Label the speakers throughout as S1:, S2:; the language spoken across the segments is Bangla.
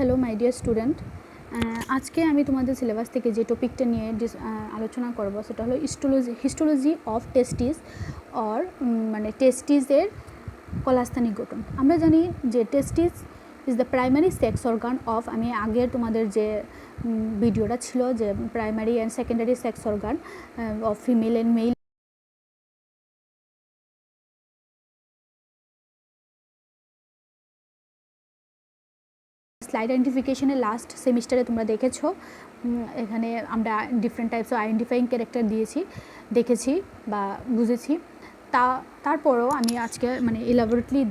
S1: হ্যালো মাই ডিয়ার স্টুডেন্ট, আজকে আমি তোমাদের সিলেবাস থেকে যে টপিকটা নিয়ে আলোচনা করব সেটা হলো হিস্টোলজি অফ টেস্টিস অর মানে টেস্টিসের কলাস্থানিক গঠন। আমরা জানি যে testis is the primary sex organ of, আমি আগের তোমাদের যে ভিডিওটা ছিল যে primary and secondary sex organ of female and male, slide আইডেন্টিফিকেশনের লাস্ট সেমিস্টারে তোমরা দেখেছো। এখানে আমরা different types of identifying character দেখেছি বা বুঝেছি। তারপরেও আমি আজকে মানে ইলাবোরেটলি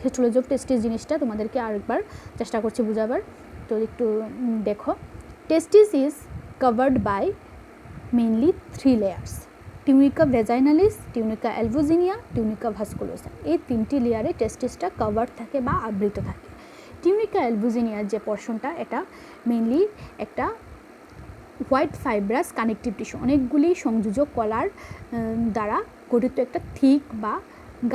S1: হিস্টোলজি অফ টেস্টিস জিনিসটা তোমাদেরকে আরেকবার চেষ্টা করছি বোঝাবার। তো একটু দেখো, testis is covered by mainly 3 layers: tunica vaginalis, tunica albuginea, tunica vasculosa. এই 3টি লেয়ারে টেস্টিসটা কভার থাকে বা আবৃত থাকে। টিউনিকা অ্যালবুজিনিয়ার যে পোর্শনটা, এটা মেইনলি একটা হোয়াইট ফাইব্রাস কানেকটিভ টিস্যু, অনেকগুলি সংযোজক কলার দ্বারা গঠিত একটা থিক বা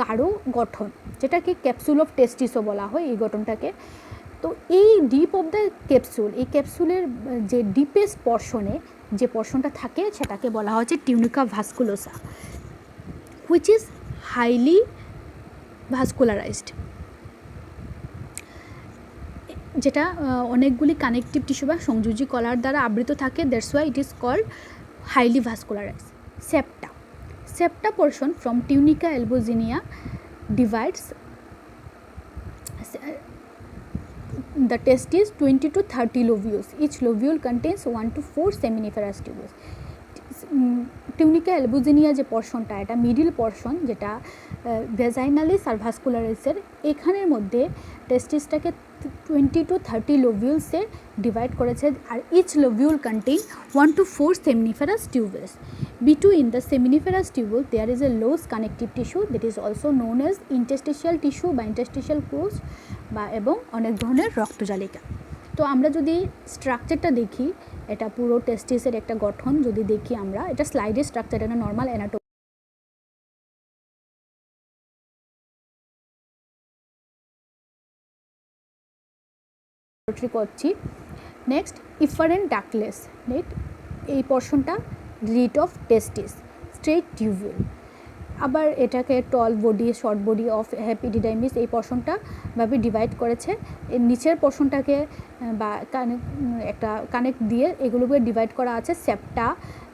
S1: গাঢ় গঠন, যেটাকে ক্যাপসুল অফ টেস্টিসও বলা হয় এই গঠনটাকে। তো এই ডিপ অফ দ্য ক্যাপসুল, এই ক্যাপসুলের যে ডিপেস্ট পোর্শনে যে পোর্শনটা থাকে সেটাকে বলা হচ্ছে টিউনিকা ভাস্কুলোসা, হুইচ ইজ হাইলি ভাস্কুলারাইজড, যেটা অনেকগুলি কানেকটিভ টিস্যু বা সংযোজী কলার দ্বারা আবৃত থাকে। That's why it is called highly vascularized. Septa portion from tunica albuginea divides the testis 20 to 30 lobules. Each lobule contains 1 to 4 seminiferous tubules. Tunica অ্যালবুজিনিয়া যে পোর্শনটা, এটা মিডিল পোর্শন, যেটা ভেজাইনালিস আর ভাস্কুলারিসের এখানের মধ্যে টেস্টিসটাকে 20 to 30 লোবিউলসে ডিভাইড করেছে, আর each lobule contain 1 to 4 seminiferous tubules. Between the seminiferous tubule there is a loose connective tissue that is also known as interstitial tissue বা interstitial course বা এবং অনেক ধরনের রক্তজালিকা। তো আমরা যদি স্ট্রাকচারটা দেখি, এটা পুরো টেস্টিসের একটা গঠন যদি দেখি আমরা, এটা স্লাইডের স্ট্রাকচার, এটা নর্মাল অ্যানাটমি করছি। নেক্সট, ইফারেন্ট ডাকলেস নেট, এই পোর্শনটা rete of testis, straight tubule. আবার এটাকে tall body, short body of epididymis, এই পোর্শনটা ভাবে ডিভাইড করেছে। এর নিচের পোর্শনটাকে বা একটা কানেক্ট দিয়ে এগুলোকে ডিভাইড করা আছে সেপ্টা,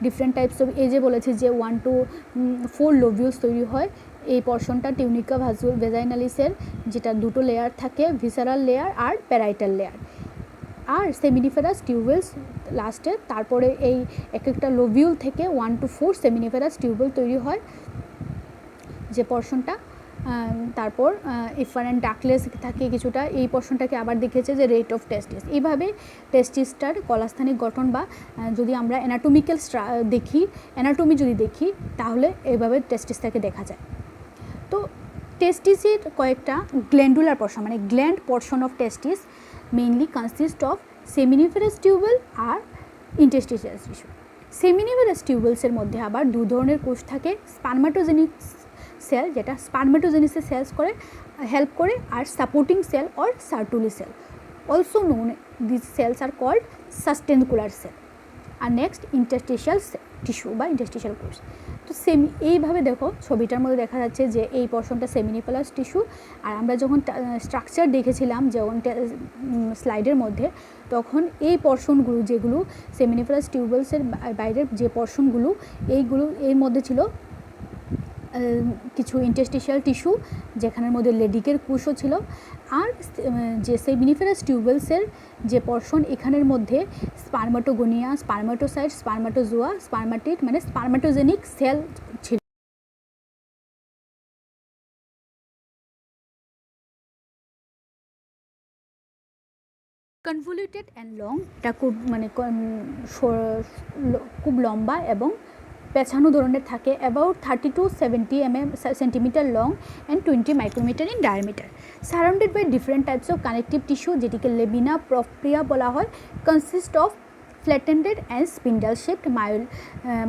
S1: ডিফারেন্ট টাইপস অফ, এই যে বলেছে যে 1 to 4 লোবিউলস তৈরি হয়। এই পোর্শনটা টিউনিকা ভেজাইনালিসের, যেটা দুটো লেয়ার থাকে, ভিসারাল লেয়ার আর প্যারাইটাল লেয়ার, আর সেমিনিফেরাস টিউবেলস লাস্টে। তারপরে এই এক একটা লোবিউল থেকে 1 to 4 সেমিনিফেরাস টিউবেল তৈরি হয় যে পোর্শনটা। তারপর ইফারেন্ট ডাকলেস থাকে কিছুটা, এই পোর্শনটাকে আবার দেখেছে যে রেট অফ টেস্টিস। এইভাবে টেস্টিসটার কলাস্থানিক গঠন বা যদি আমরা অ্যানাটমিক্যাল অ্যানাটমি যদি দেখি তাহলে এইভাবে টেস্টিসটাকে দেখা যায়। তো টেস্টিসের কয়েকটা গ্ল্যান্ডুলার পোর্শন, মানে gland portion of testis mainly consist of seminiferous tubule আর ইন্টারস্টিশিয়াল টিস্যু। সেমিনিফেরাস টিউবেলসের মধ্যে আবার দু ধরনের কোষ থাকে: স্পার্মাটোজেনিক সেল, যেটা স্পার্মাটোজেনিসে হেল্প করে, আর supporting cell or Sertoli cell, also known this cells are called sustentacular cell. আর নেক্সট ইন্টারস্টিশিয়াল টিস্যু বা ইন্টারস্টিশিয়াল কোষ। তো এইভাবে দেখো ছবিটার মধ্যে দেখা যাচ্ছে যে এই পোর্শনটা সেমিনিফেরাস টিস্যু। আর আমরা যখন স্ট্রাকচার দেখেছিলাম যখন স্লাইডের মধ্যে, তখন এই পোর্শনগুলো যেগুলো সেমিনিফেরাস টিউবেলসের বাইরের যে পোর্শনগুলো, এইগুলো এর মধ্যে ছিল কিছু ইন্টারস্টিশিয়াল টিস্যু, যেখানের মধ্যে লেডিকের কোষও ছিল। আর যে সেমিনিফেরাস টিউবেলসের যে পোর্শন, এখানের মধ্যে স্পার্মাটোগোনিয়া, স্পার্মাটোসাইট, স্পার্মাটোজোয়া, স্পার্মাটিড মানে স্পার্মাটোজেনিক সেল ছিল। কনভলিউটেড অ্যান্ড লং, এটা খুব লম্বা এবং পেছানো ধরনের থাকে, about 30 to 70 centimetre long and 20 micrometre in diameter, surrounded by different types of connective tissue, যেটিকে লেমিনা প্রপ্রিয়া বলা হয়, consist of flattened and spindle shaped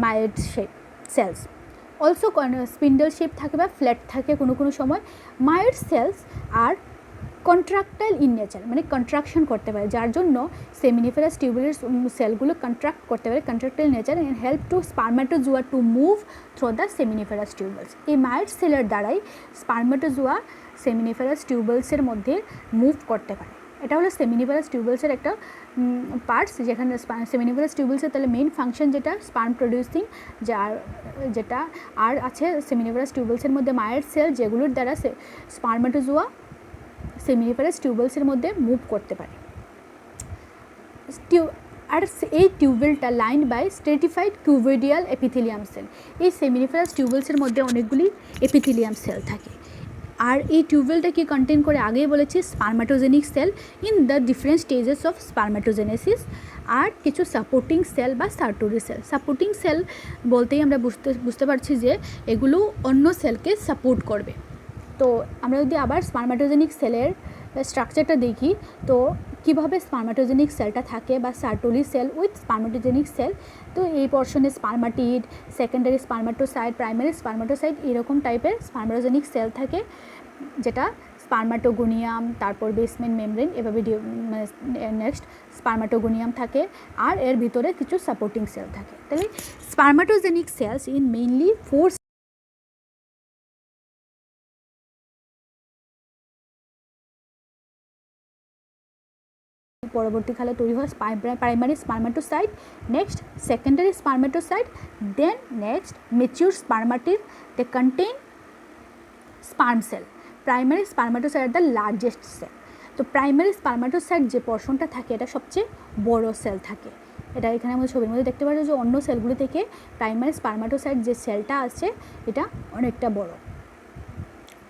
S1: myoid shape cells. Also spindle shape থাকে বা ফ্ল্যাট থাকে কোনো সময়। Myoid cells are contractile in nature, মানে কন্ট্রাকশন করতে পারে, যার জন্য সেমিনিফেরাস টিউবুলের সেলগুলো কন্ট্রাক্ট করতে পারে, contractile nature, and help to spermatozoa to move through the seminiferous tubules. এই মাইট সেলের দ্বারাই স্পার্মাটোজোয়া সেমিনিফেরাস টিউবুলসের মধ্যে মুভ করতে পারে। এটা হলো সেমিনিফেরাস টিউবুলসের একটা পার্টস, যেখানে সেমিনিফেরাস টিউবুলসের তাহলে মেইন ফাংশন যেটা স্পার্ম প্রডিউসিং, যেটা আর আছে সেমিনিফেরাস টিউবুলসের মধ্যে মায়ের সেল, যেগুলোর দ্বারা স্পার্মাটোজোয়া সেমিনিফেরাস টিউবুলসের মধ্যে মুভ করতে পারে। আর এই টিউবেলটা লাইন বাই স্ট্রেটিফাইড কিউভয়েডিয়াল এপিথেলিয়াম সেল। এই সেমিনিফেরাস টিউবুলসের মধ্যে অনেকগুলি এপিথেলিয়াম সেল থাকে। আর এই টিউবেলটা কি কন্টেন করে, আগেই বলেছি spermatogenic cell in the different stages of spermatogenesis, আর কিছু সাপোর্টিং সেল বা সার্টোরি সেল। সাপোর্টিং সেল বলতেই আমরা বুঝতে পারছি যে এগুলো অন্য সেলকে সাপোর্ট করবে। তো আমরা যদি আবার স্পার্মাটোজেনিক সেলের স্ট্রাকচারটা দেখি, তো কীভাবে স্পার্মাটোজেনিক সেলটা থাকে বা সার্টোরি সেল উইথ স্পার্মাটোজেনিক সেল। তো এই পোর্শনে spermatid, secondary spermatocyte, primary spermatocyte, এরকম টাইপের স্পার্মাটোজেনিক সেল থাকে, যেটা স্পার্মাটোগোনিয়াম, তারপর বেসমেন্ট মেমব্রেন, এভাবে নেক্সট স্পার্মাটোগোনিয়াম থাকে, আর এর ভিতরে কিছু সাপোর্টিং সেল থাকে। তাহলে স্পার্মাটোজেনিক সেলস ইন মেইনলি 4 পরবর্তীকালে তৈরি হয় primary spermatocyte, next secondary spermatocyte, then next mature spermatid, they contain sperm cell. Primary spermatocyte are the largest cell. তো প্রাইমারি স্পার্মাটোসাইট যে পোর্শনটা থাকে এটা সবচেয়ে বড় সেল থাকে। এটা এখানে আমাদের ছবির মধ্যে দেখতে পাচ্ছি যে অন্য সেলগুলি থেকে প্রাইমারি স্পার্মাটোসাইট যে সেলটা আছে এটা অনেকটা বড়।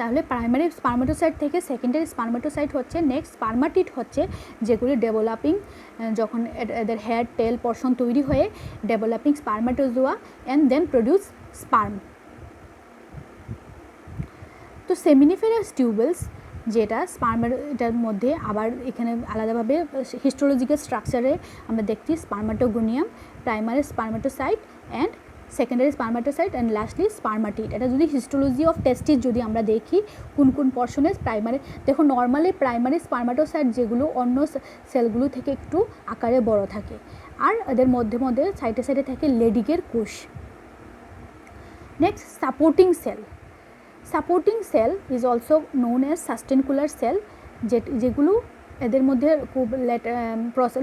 S1: তাহলে প্রাইমারি স্পার্মাটোসাইট থেকে সেকেন্ডারি স্পার্মাটোসাইট হচ্ছে, নেক্সট স্পার্মাটিড হচ্ছে যেগুলি ডেভেলপিং, যখন এদের হেড টেল পোর্শন তৈরি হয়ে developing spermatozoa and then produce sperm. তো সেমিনিফেরাস টিউবেলস যেটা এটার মধ্যে আবার এখানে আলাদাভাবে হিস্টোলজিক্যাল স্ট্রাকচারে আমরা দেখছি spermatogonium, primary spermatocyte and secondary spermatocyte and lastly spermatid. এটা যদি হিস্টোলজি অফ টেস্টিস যদি আমরা দেখি কোন কোন পোর্শনে প্রাইমারি, দেখো নর্মালি প্রাইমারি স্পার্মাটোসাইট যেগুলো অন্য সেলগুলো থেকে একটু আকারে বড় থাকে, আর এদের মধ্যে মধ্যে সাইডে সাইডে থাকে লেডিকের কোষ। Next supporting cell. Supporting cell is also known as sustentacular cell, যেগুলো এদের মধ্যে খুব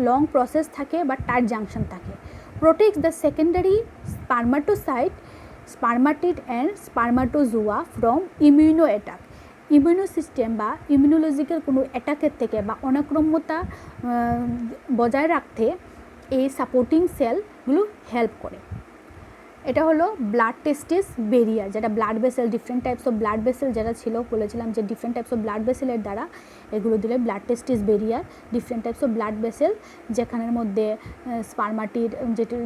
S1: লং প্রসেস থাকে বা টাইট জাংশন থাকে। Protects the secondary spermatocyte, spermatid and spermatozoa from immuno attack. Immuno system বা ইমিউনোলজিক্যাল কোনো অ্যাটাকের থেকে বা অনাক্রম্যতা বজায় রাখতে এই সাপোর্টিং সেলগুলো হেল্প করে। এটা হলো ব্লাড টেস্টিস বেরিয়ার, যেটা blood vessel, different types of blood vessel যেটা ছিল, বলেছিলাম যে ডিফারেন্ট টাইপস অফ ব্লাড ভেসেলের দ্বারা এগুলো দিলে blood testis barrier, different types of blood vessel, যেখানের মধ্যে স্পার্মাটিড,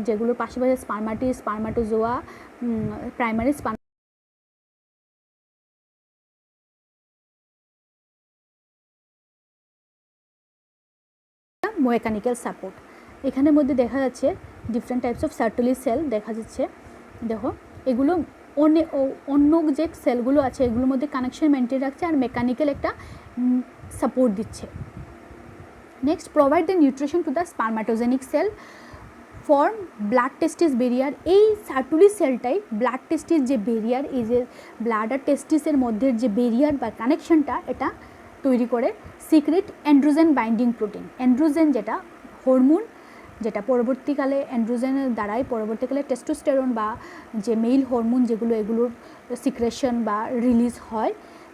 S1: যেগুলোর পাশাপাশি spermatid, spermatozoa, primary mechanical support. এখানের মধ্যে দেখা যাচ্ছে different types of Sertoli cell দেখা যাচ্ছে। দেখো এগুলো অন্য যে সেলগুলো আছে এগুলোর মধ্যে কানেকশন মেনটেন রাখছে আর মেকানিক্যাল একটা সাপোর্ট দিচ্ছে। Next provide the nutrition to the spermatogenic cell, form blood testis barrier. এই সার্টোলি সেলটাই ব্লাড টেস্টিস যে বেরিয়ার, এই যে ব্লাড আর টেস্টিসের মধ্যে যে বেরিয়ার বা কানেকশনটা এটা তৈরি করে। Secret androgen binding protein, androgen যেটা হরমোন, যেটা পরবর্তীকালে অ্যান্ড্রোজেনের দ্বারাই পরবর্তীকালে টেস্টোস্টেরন বা যে মেল হরমোন যেগুলো এগুলোর সিক্রেশন বা রিলিজ হয়।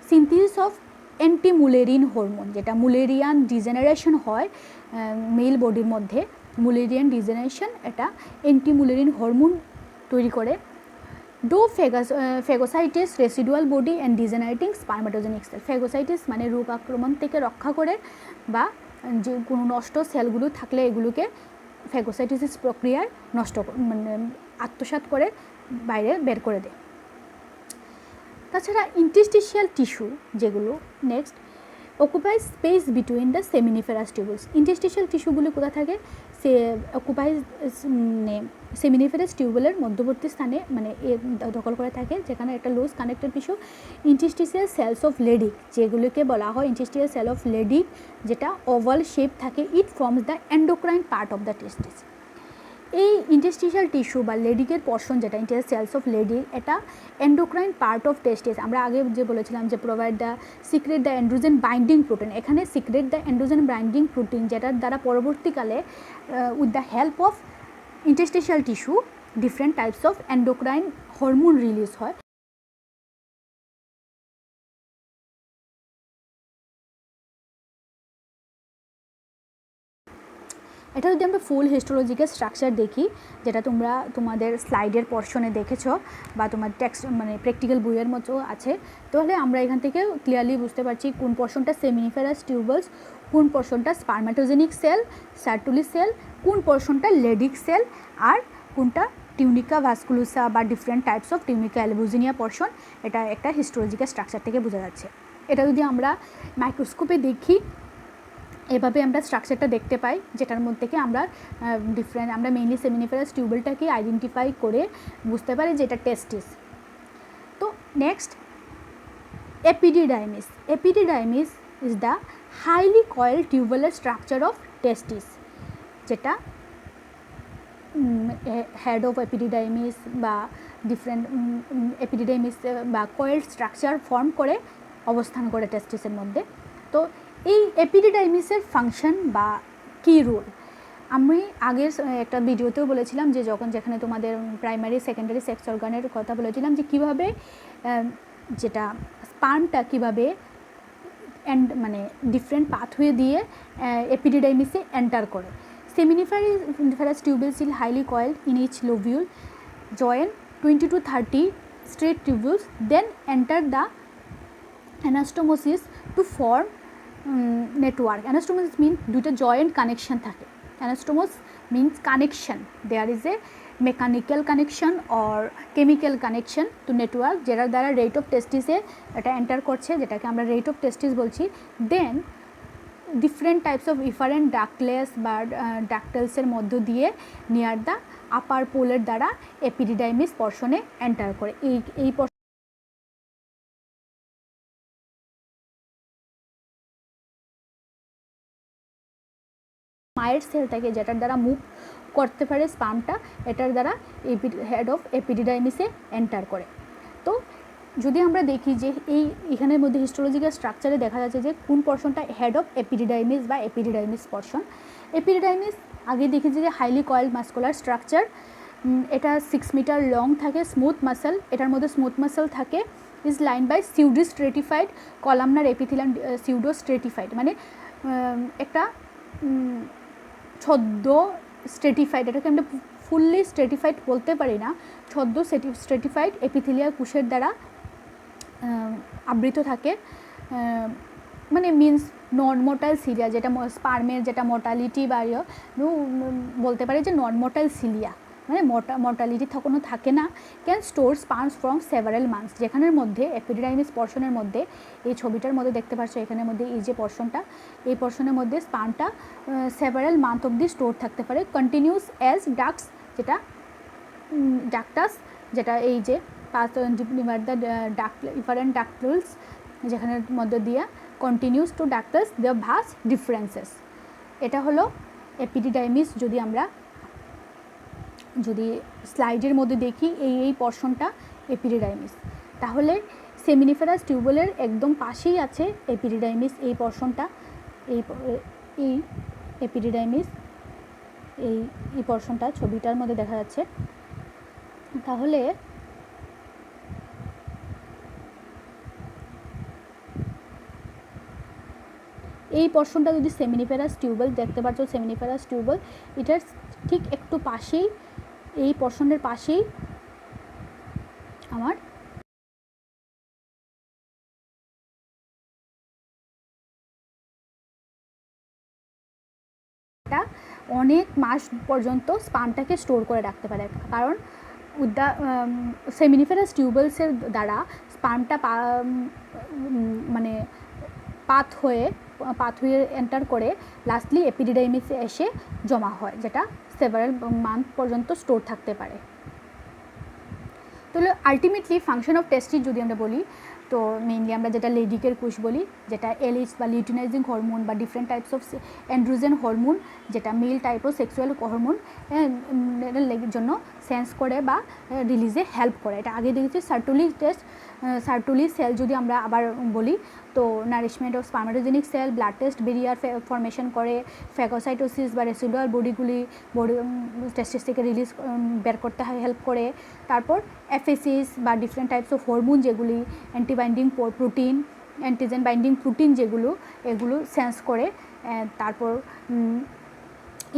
S1: সিনথেসিস অফ অ্যান্টিমুলেরিন হরমোন, যেটা মুলেরিয়ান ডিজেনারেশন হয় মেল বডির মধ্যে, মুলেরিয়ান ডিজেনারেশন এটা অ্যান্টিমুলেরিন হরমোন তৈরি করে। Do phagocytosis residual body and degenerating spermatogenic cell. Phagocytosis মানে রোগ আক্রমণ থেকে রক্ষা করে বা যে কোনো নষ্ট সেলগুলো থাকলে এগুলোকে ফেগোসাইটিস প্রক্রিয়ায় নষ্ট মানে আত্মসাৎ করে বাইরে বের করে দেয়। তাছাড়া ইন্টারস্টিশিয়াল টিস্যু যেগুলো, next occupy space between the seminiferous tubules. Interstitial টিস্যুগুলি কোথা থাকে, সে অকুপাই মানে সেমিনিফেরাস টিউবুলের মধ্যবর্তী স্থানে মানে দখল করে থাকে, যেখানে একটা loose connected tissue interstitial cells of Leydig, যেগুলিকে বলা হয় ইন্টারস্টিশিয়াল সেল অফ লেডিক, যেটা ওভাল শেপ থাকে। It forms the endocrine part of the testis. এই ইন্টারস্টিশিয়াল টিস্যু বা লেডিকের পর্শন যেটা ইন্টারস্টিশিয়াল সেলস অফ লেডিক, এটা এন্ডোক্রাইন পার্ট অফ টেস্টিস। আমরা আগে যে বলেছিলাম যে provide the secrete the androgen binding protein, এখানে secrete the androgen binding protein, যেটার দ্বারা পরবর্তীকালে with the help of interstitial tissue different types of endocrine hormone release হয়। এটা যদি আমরা ফুল হিস্টোলজিক্যাল স্ট্রাকচার দেখি, যেটা তোমরা তোমাদের স্লাইডের পর্শনে দেখেছো বা তোমার টেক্সট মানে প্র্যাকটিক্যাল বইয়ের মতো আছে, তাহলে আমরা এখান থেকে ক্লিয়ারলি বুঝতে পারছি কোন পর্শনটা সেমিনিফেরাস টিউবলস, কোন পর্শনটা স্পার্মাটোজেনিক সেল সার্টুলি সেল, কোন পর্শনটা লেডিক সেল, আর কোনটা টিউনিকা ভাস্কুলোসা বা different types of tunica albuginea portion. এটা একটা হিস্টোলজিক্যাল স্ট্রাকচার থেকে বোঝা যাচ্ছে। এটা যদি আমরা মাইক্রোস্কোপে দেখি, এভাবে আমরা স্ট্রাকচারটা দেখতে পাই, যেটার মধ্যে থেকে আমরা আমরা মেইনলি সেমিনিফেরাস টিউবলটাকে আইডেন্টিফাই করে বুঝতে পারি যে এটা টেস্টিস। তো next epididymis. Epididymis is the highly coil tubular structure of testis, যেটা হেড অফ এপিডিডাইমিস বা ডিফারেন্ট এপিডিডাইমিস বা কয়েল স্ট্রাকচার ফর্ম করে অবস্থান করে টেস্টিসের মধ্যে। তো এই এপিডিডাইমিসের ফাংশন বা কী রোল, আমি আগের একটা ভিডিওতেও বলেছিলাম যে যেখানে তোমাদের প্রাইমারি সেকেন্ডারি সেক্স অর্গানের কথা বলেছিলাম যে কীভাবে যেটা স্পার্মটা কীভাবে মানে ডিফারেন্ট পাথওয়ে দিয়ে এপিডিডাইমিসে এন্টার করে। Seminiferous tubules is highly coiled in each lobule, join 20 to 30 straight tubules, then enter the anastomosis to form network. Anastomosis means দুইটা joint connection থাকে। Anastomos means connection. There is a mechanical connection or chemical connection to network, যেটার দ্বারা rate of testisে এটা এন্টার করছে, যেটাকে আমরা rate of testis বলছি। Then different types of efferent ductules বা ডাক্টেলসের মধ্য দিয়ে নিয়ার দ্য আপার পোলের দ্বারা এপিডিডাইমিস পর্শনে এন্টার করে। এই মায়ের সেল থেকে যেটার দ্বারা মুভ করতে পারে স্পার্মটা, এটার দ্বারা হেড অফ এপিডিডাইমিসে এন্টার করে। তো যদি আমরা দেখি যে এখানের মধ্যে হিস্টোলজিক্যাল স্ট্রাকচারে দেখা যাচ্ছে যে কোন পর্শনটা হেড অফ এপিডিডাইমিস বা এপিডিডাইমিস পর্শন। এপিডিডাইমিস আগে দেখেছি যে হাইলি কয়েলড মাস্কুলার স্ট্রাকচার, এটা 6 মিটার লং থাকে, স্মুথ মাসেল, এটার মধ্যে স্মুথ মাসেল থাকে, is line by pseudo stratified columnar epithelium. Pseudo stratified মানে একটা ছদ্ম স্ট্রেটিফাইড, এটাকে আমরা ফুললি স্ট্রেটিফাইড বলতে পারি না, ছদ্ম স্ট্রেটিফাইড এপিথেলিয়াল কোষের দ্বারা আবৃত থাকে। মানে মিন্স নন মোটাইল সিলিয়া, যেটা স্পার্মের যেটা মোর্টালিটি বা বলতে পারি যে নন মোটাইল সিলিয়া, মানে মর্টালিটি কোনো থাকে না। Can store sperms from several months, যেখানের মধ্যে এপিডিডাইমিস পর্শনের মধ্যে এই ছবিটার মধ্যে দেখতে পাচ্ছ, এখানের মধ্যে এই যে পর্শনটা, এই পর্শনের মধ্যে স্পার্মটা সেভারাল মান্থ অবধি স্টোর থাকতে পারে। কন্টিনিউস অ্যাজ ডাক্টস, যেটা ডাক্টাস, যেটা এই যে ইফারেন্ট ডাক্টুলস, যেখানের মধ্যে দিয়ে continues to ductus the vas deferens. এটা হলো এপিডিডাইমিস। যদি স্লাইডের মধ্যে দেখি এই পর্শনটা এপিডিডাইমিস, তাহলে সেমিনিফেরাস টিউবুলের একদম পাশেই আছে এপিডিডাইমিস। এই পর্শনটা এই এপিডিডাইমিস, এই পর্শনটা ছবিটার মধ্যে দেখা যাচ্ছে। তাহলে এই পর্শনটা যদি সেমিনিফেরাস টিউবুল দেখতে পাচ্ছ, সেমিনিফেরাস টিউবুল এটার ঠিক একটু পাশেই, এই পর্শনের পাশেই আমার এটা অনেক মাস পর্যন্ত স্পার্মটাকে স্টোর করে রাখতে পারে, কারণ উইথ দ্য সেমিনিফেরাস টিউবুলসের দ্বারা স্পার্মটা মানে পাথওয়ে এন্টার করে লাস্টলি এপিডিডাইমিসে এসে জমা হয়, যেটা সেভারাল মান্থ পর্যন্ত স্টোর থাকতে পারে। তাহলে আলটিমেটলি ফাংশন অফ টেস্টিস যদি আমরা বলি, তো মেইনলি আমরা যেটা লেডিকের কোষ বলি, যেটা এলএইচ বা লিউটিনাইজিং হরমোন বা different types of androgen hormone, যেটা male type of sexual hormone জন্য সেন্স করে বা রিলিজে হেল্প করে। এটা আগে দেখেছি সার্টুলি টেস্ট। সার্টুলি সেল যদি আমরা আবার বলি, তো nourishment of spermatogenic cell, blood test barrier formation করে, ফ্যাগোসাইটোসিস বা রেসিডুয়াল বডি টেস্টিস থেকে রিলিজ বের করতে হেল্প করে। তারপর এফএসিস বা ডিফারেন্ট টাইপস অফ হরমোন, যেগুলি antibinding protein, antigen binding protein, এগুলো সেন্স করে। তারপর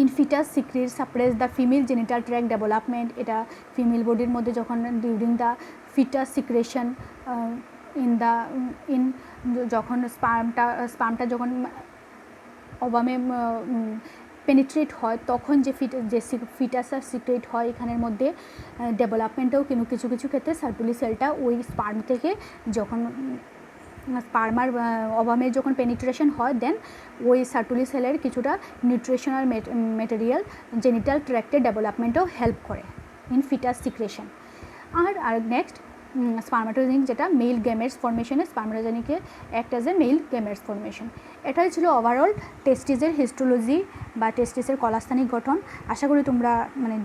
S1: in foetus secrete suppress the female genital tract development. এটা ফিমেল বডির মধ্যে যখন ডিউরিং দ্য ফিটাস সিক্রেশন যখন স্পার্মটা যখন ওভামে পেনিট্রেট হয়, তখন যে ফিটাসটা সিক্রেট হয় এখানের মধ্যে ডেভেলপমেন্টেও কিন্তু কিছু ক্ষেত্রে সার্টুলি সেলটা ওই স্পার্ম থেকে যখন স্পার্মার ওভামে যখন পেনিট্রেশন হয়, দেন ওই সার্টুলি সেলের কিছুটা নিউট্রিশনাল মেটেরিয়াল জেনিটাল ট্র্যাক্টের ডেভেলপমেন্টেও হেল্প করে ইন ফিটাস সিক্রেশন। আর নেক্সট স্পার্মাটোজেনিক, যেটা মেল গ্যামেটস ফর্মেশনে স্পার্মাটোজেনিকে act as a male gametes formation. এটাই ছিল ওভারঅল টেস্টিসের হিস্টোলজি বা টেস্টিসের কলাস্থানিক গঠন। আশা করি তোমরা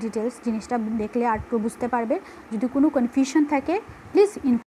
S1: ডিটেলস জিনিসটা দেখলে আর একটু বুঝতে পারবে। যদি কোনো কনফিউশন থাকে প্লিজ ইনফর্ম